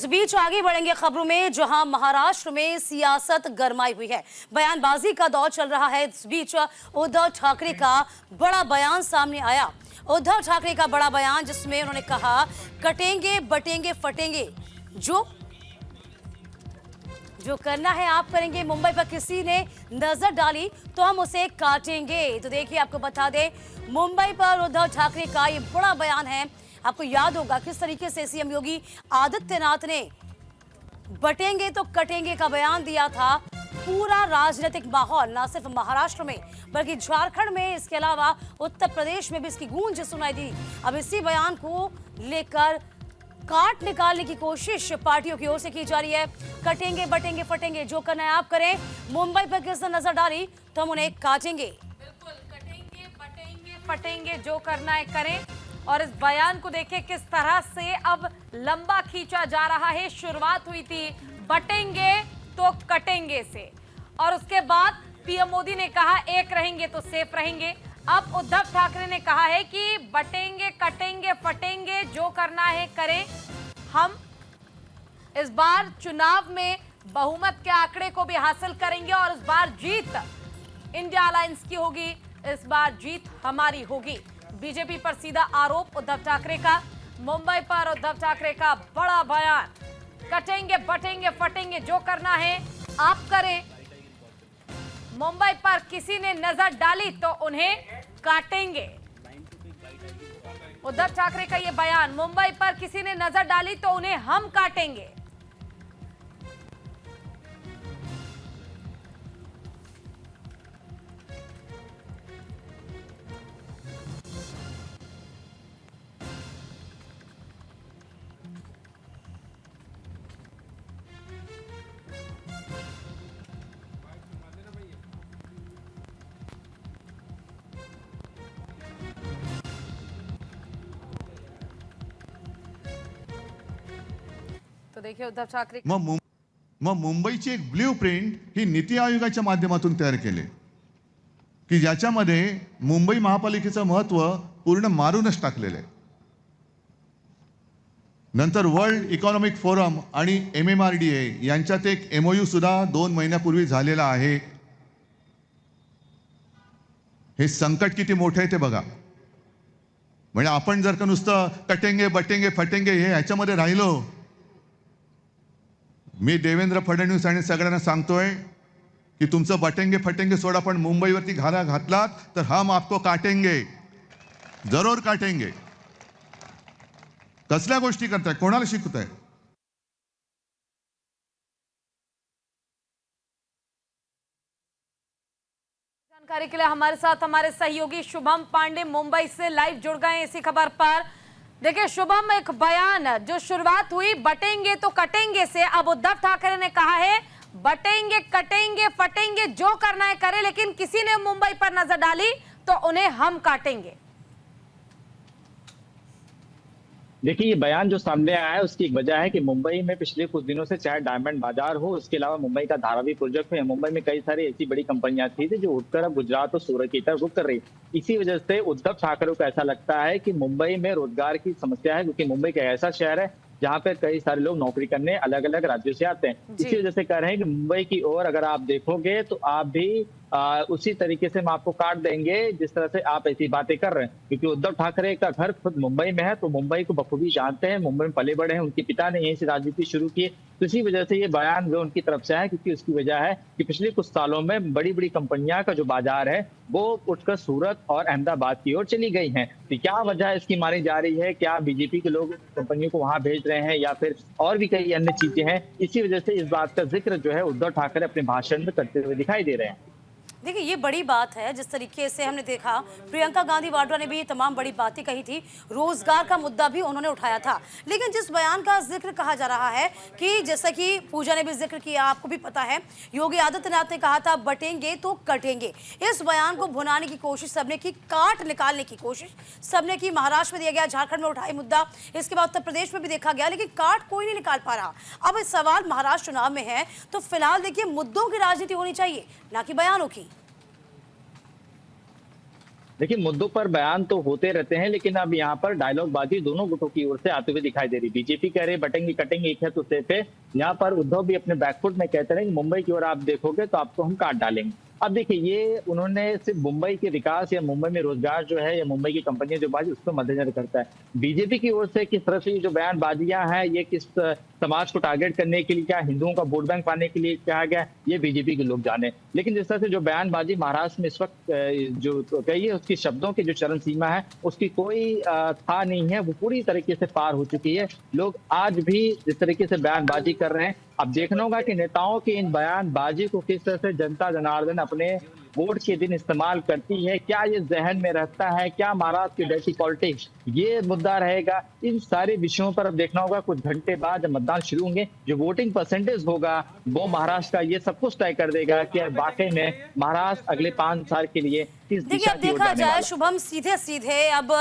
बीच आगे बढ़ेंगे खबरों में, जहां महाराष्ट्र में सियासत गरमाई हुई है। बयानबाजी का दौर चल रहा है। इस बीच उद्धव ठाकरे का बड़ा बयान सामने आया। उद्धव ठाकरे का बड़ा बयान, जिसमें उन्होंने कहा कटेंगे बटेंगे फटेंगे, जो करना है आप करेंगे। मुंबई पर किसी ने नजर डाली तो हम उसे काटेंगे। तो देखिए, आपको बता दें, मुंबई पर उद्धव ठाकरे का ये बड़ा बयान है। आपको याद होगा किस तरीके से सीएम योगी आदित्यनाथ ने बटेंगे तो कटेंगे का बयान दिया था। पूरा राजनीतिक माहौल न सिर्फ महाराष्ट्र में बल्कि झारखंड में, इसके अलावा उत्तर प्रदेश में भी इसकी गूंज सुनाई दी। अब इसी बयान को लेकर काट निकालने की कोशिश पार्टियों की ओर से की जा रही है। कटेंगे बटेंगे फटेंगे, जो करना है आप करें। मुंबई पर किसने नजर डाली तो हम उन्हें काटेंगे। बिल्कुल, कटेंगे बटेंगे फटेंगे, जो करना है करें। और इस बयान को देखें किस तरह से अब लंबा खींचा जा रहा है। शुरुआत हुई थी बटेंगे तो कटेंगे से, और उसके बाद पीएम मोदी ने कहा एक रहेंगे तो सेफ रहेंगे। अब उद्धव ठाकरे ने कहा है कि बटेंगे कटेंगे फटेंगे, जो करना है करें। हम इस बार चुनाव में बहुमत के आंकड़े को भी हासिल करेंगे और इस बार जीत इंडिया अलायंस की होगी, इस बार जीत हमारी होगी। बीजेपी पर सीधा आरोप उद्धव ठाकरे का। मुंबई पर उद्धव ठाकरे का बड़ा बयान, कटेंगे बटेंगे फटेंगे, जो करना है आप करें। मुंबई पर किसी ने नजर डाली तो उन्हें काटेंगे। उद्धव ठाकरे का यह बयान, मुंबई पर किसी ने नजर डाली तो उन्हें हम काटेंगे। तो देखिए उद्धव ठाकरे मग मुंबईची एक ब्ल्यू प्रिंट ही नीती आयोगाच्या माध्यमातून तयार केले, की ज्याच्यामध्ये मुंबई महापालिकेचं महत्व पूर्ण मारूनच टाकलेले। नंतर वर्ल्ड इकॉनॉमिक फोरम आणि MMRDA यांच्यात एक MOU सुद्धा 2 महिन्यापूर्वी झालेला आहे। हे संकट किती मोठे आहे ते बघा। म्हणजे आपण जर का नुसतं कटेंगे बटेंगे फटेंगे हे ह्याच्यामध्ये राहिलो, मी देवेंद्र फडणवीस आणि सगळ्यांना सांगतोय की तुमचं बटेंगे फटेंगे सोडा, पण मुंबईवरती घाला घातलात तर हम आपको काटेंगे, जरूर काटेंगे। कसल्या गोष्टी करताय, कोणाला शिकवताय? जानकारी के लिए हमारे साथ हमारे सहयोगी शुभम पांडे मुंबई से लाइव जुड़ गए इसी खबर पर। देखिए शुभम, एक बयान जो शुरुआत हुई बटेंगे तो कटेंगे से, अब उद्धव ठाकरे ने कहा है बटेंगे कटेंगे फटेंगे, जो करना है करे, लेकिन किसी ने मुंबई पर नजर डाली तो उन्हें हम काटेंगे। देखिए, ये बयान जो सामने आया है उसकी एक वजह है कि मुंबई में पिछले कुछ दिनों से चाहे डायमंड बाजार हो, उसके अलावा मुंबई का धारावी प्रोजेक्ट है, मुंबई में कई सारी ऐसी बड़ी कंपनियां थी जो उठकर अब गुजरात और सूरत की तरफ रुख कर रही। इसी वजह से उद्धव ठाकरे को ऐसा लगता है कि मुंबई में रोजगार की समस्या है, क्योंकि मुंबई का ऐसा शहर है जहाँ पे कई सारे लोग नौकरी करने अलग अलग राज्यों से आते हैं। इसी वजह से कह रहे हैं कि मुंबई की ओर अगर आप देखोगे तो आप भी उसी तरीके से हम आपको काट देंगे जिस तरह से आप ऐसी बातें कर रहे हैं, क्योंकि उद्धव ठाकरे का घर खुद मुंबई में है, तो मुंबई को बखूबी जानते हैं। मुंबई में पले बड़े हैं, उनके पिता ने यहीं से राजनीति शुरू की, तो इसी वजह से ये बयान जो उनकी तरफ से है, क्योंकि उसकी वजह है कि पिछले कुछ सालों में बड़ी बड़ी कंपनियां का जो बाजार है वो उठकर सूरत और अहमदाबाद की ओर चली गई हैं। तो क्या वजह इसकी मानी जा रही है? क्या बीजेपी के लोग कंपनियों को वहां भेज रहे हैं या फिर और भी कई अन्य चीजें हैं? इसी वजह से इस बात का जिक्र जो है उद्धव ठाकरे अपने भाषण में करते हुए दिखाई दे रहे हैं। देखिए, ये बड़ी बात है। जिस तरीके से हमने देखा, प्रियंका गांधी वाड्रा ने भी ये तमाम बड़ी बातें कही थी, रोजगार का मुद्दा भी उन्होंने उठाया था। लेकिन जिस बयान का जिक्र कहा जा रहा है कि जैसा कि पूजा ने भी जिक्र किया, आपको भी पता है, योगी आदित्यनाथ ने कहा था बटेंगे तो कटेंगे। इस बयान को भुनाने की कोशिश सबने की, काट निकालने की कोशिश सबने की। महाराष्ट्र में दिया गया, झारखंड में उठाई मुद्दा, इसके बाद उत्तर प्रदेश में भी देखा गया, लेकिन काट कोई नहीं निकाल पा रहा। अब इस सवाल महाराष्ट्र चुनाव में है, तो फिलहाल देखिए मुद्दों की राजनीति होनी चाहिए, ना कि बयानों की। देखिए, मुद्दों पर बयान तो होते रहते हैं, लेकिन अब यहाँ पर डायलॉग बाजी दोनों गुटों की ओर से आते हुए दिखाई दे रही। बीजेपी कह रहे बटेंगे कटेंगे एक है तो सेफ है। यहाँ पर उद्धव भी अपने बैकफुट में कहते रहे कि मुंबई की ओर आप देखोगे तो आपको हम काट डालेंगे। अब देखिए, ये उन्होंने सिर्फ मुंबई के विकास या मुंबई में रोजगार जो है या मुंबई की कंपनियां जो बाजी उसको मद्देनजर करता है। बीजेपी की ओर से किस तरह से ये जो बयानबाजियां हैं, ये किस समाज को टारगेट करने के लिए, क्या हिंदुओं का वोट बैंक पाने के लिए कहा गया, ये बीजेपी के लोग जाने। लेकिन जिस तरह से जो बयानबाजी महाराष्ट्र में इस वक्त जो कही है, उसकी शब्दों की जो चरम सीमा है उसकी कोई था नहीं है, वो पूरी तरीके से पार हो चुकी है। लोग आज भी जिस तरीके से बयानबाजी कर रहे हैं, अब देखना होगा कि नेताओं की इन बयानबाजी को किस तरह से जनता जनार्दन अपने वोट के दिन इस्तेमाल करती है। क्या ये जहन में रहता है, क्या महाराष्ट्र की डर्टी पॉलिटिक्स ये मुद्दा रहेगा। इन सारे विषयों पर अब देखना होगा कुछ घंटे बाद जब मतदान शुरू होंगे, जो वोटिंग परसेंटेज होगा वो महाराष्ट्र का ये सब कुछ तय कर देगा कि वाकई में महाराष्ट्र अगले 5 साल के लिए किस देखिए, दिशा अब की ओर देखा जाने जाए वाला है। शुभम, सीधे सीधे अब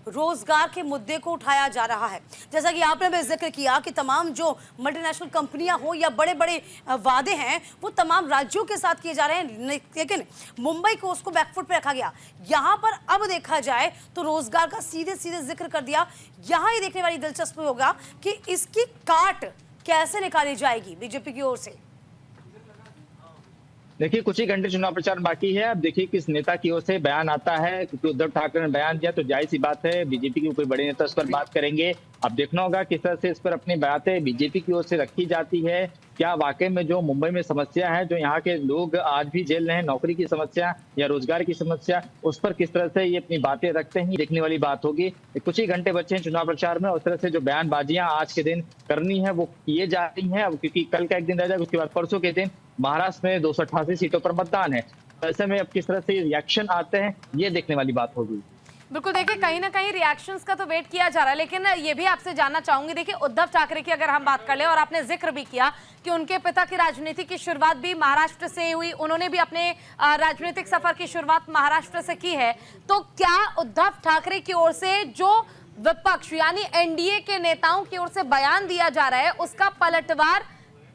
रोजगार के मुद्दे को उठाया जा रहा है। जैसा कि आपने भी जिक्र किया कि तमाम जो मल्टीनेशनल कंपनियां हो या बड़े बड़े वादे हैं वो तमाम राज्यों के साथ किए जा रहे हैं, लेकिन मुंबई को उसको बैकफुट पे रखा गया। यहां पर अब देखा जाए तो रोजगार का सीधे सीधे जिक्र कर दिया। यहां ये देखने वाली दिलचस्प होगा कि इसकी काट कैसे निकाली जाएगी बीजेपी की ओर से। देखिए, कुछ ही घंटे चुनाव प्रचार बाकी है। अब देखिए किस नेता की ओर से बयान आता है, क्योंकि उद्धव ठाकरे ने बयान दिया तो जाहिर सी बात है बीजेपी के कोई बड़े नेता इस पर बात करेंगे। अब देखना होगा किस तरह से इस पर अपनी बातें बीजेपी की ओर से रखी जाती है। क्या वाकई में जो मुंबई में समस्या है, जो यहाँ के लोग आज भी झेल रहे हैं, नौकरी की समस्या या रोजगार की समस्या, उस पर किस तरह से ये अपनी बातें रखते हैं, देखने वाली बात होगी। कुछ ही घंटे बचे हैं चुनाव प्रचार में, उस तरह से जो बयानबाजियां आज के दिन करनी है वो किए जा रही हैं। अब क्योंकि कल का एक दिन रह जाएगा, उसके बाद परसों के दिन महाराष्ट्र में 288 सीटों पर मतदान है। ऐसे में अब किस तरह से रिएक्शन आते हैं ये देखने वाली बात होगी। बिल्कुल, देखिए कहीं ना कहीं रिएक्शंस का तो वेट किया जा रहा है, लेकिन ये भी आपसे जानना चाहूंगी, देखिए उद्धव ठाकरे की अगर हम बात कर ले, और आपने जिक्र भी किया कि उनके पिता की राजनीति की शुरुआत भी महाराष्ट्र से हुई, उन्होंने भी अपने राजनीतिक सफर की शुरुआत महाराष्ट्र से की है, तो क्या उद्धव ठाकरे की ओर से जो विपक्ष यानी एनडीए के नेताओं की ओर से बयान दिया जा रहा है उसका पलटवार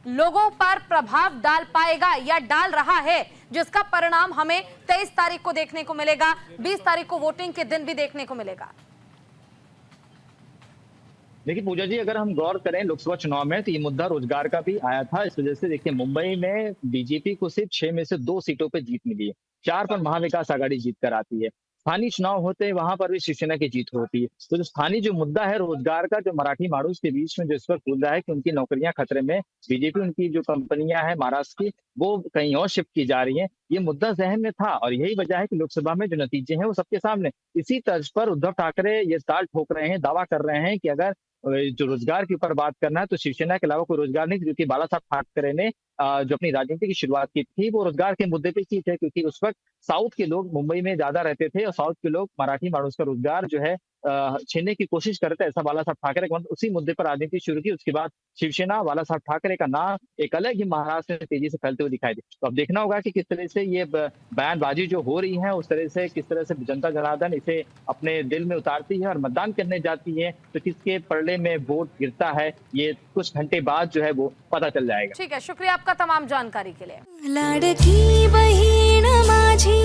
लोगों पर प्रभाव डाल पाएगा या डाल रहा है, जिसका परिणाम हमें 23 तारीख को देखने को मिलेगा, 20 तारीख को वोटिंग के दिन भी देखने को मिलेगा? देखिए पूजा जी, अगर हम गौर करें लोकसभा चुनाव में तो ये मुद्दा रोजगार का भी आया था। इस वजह से देखिए मुंबई में बीजेपी को सिर्फ 6 में से 2 सीटों पर जीत मिली है, 4 पर महाविकास आघाड़ी जीत कर आती है। स्थानीय चुनाव होते हैं वहां पर भी शिवसेना की जीत होती है। तो जो स्थानीय जो मुद्दा है रोजगार का, जो मराठी माणूस के बीच में जो इस वक्त खुल रहा है कि उनकी नौकरियां खतरे में, बीजेपी उनकी जो कंपनियां हैं महाराष्ट्र की वो कहीं और शिफ्ट की जा रही हैं, ये मुद्दा जहन में था। और यही वजह है कि लोकसभा में जो नतीजे हैं वो सबके सामने। इसी तर्ज पर उद्धव ठाकरे ये ताल ठोक रहे हैं, दावा कर रहे हैं कि अगर जो रोजगार के ऊपर बात करना है तो शिवसेना के अलावा कोई रोजगार नहीं, क्योंकि बाला साहब ठाकरे ने जो अपनी राजनीति की शुरुआत की थी वो रोजगार के मुद्दे पे की थी, क्योंकि उस वक्त साउथ के लोग मुंबई में ज्यादा रहते थे और साउथ के लोग मराठी माणूस का रोजगार जो है छीनने की कोशिश करते, ऐसा बाला साहब ठाकरे का उसी मुद्दे पर राजनीति शुरू की। उसके बाद शिवसेना, बाला साहब ठाकरे का नाम एक अलग ही महाराष्ट्र में तेजी से फैलते हुए दिखाई दे। तो अब देखना होगा कि किस तरह से ये बयानबाजी जो हो रही है उस तरह से किस तरह से जनता जनार्दन इसे अपने दिल में उतारती है और मतदान करने जाती है, तो किसके पलड़े में वोट गिरता है ये कुछ घंटे बाद जो है वो पता चल जाएगा। ठीक है, शुक्रिया आपका तमाम जानकारी के लिए। लाडकी बहीण माझी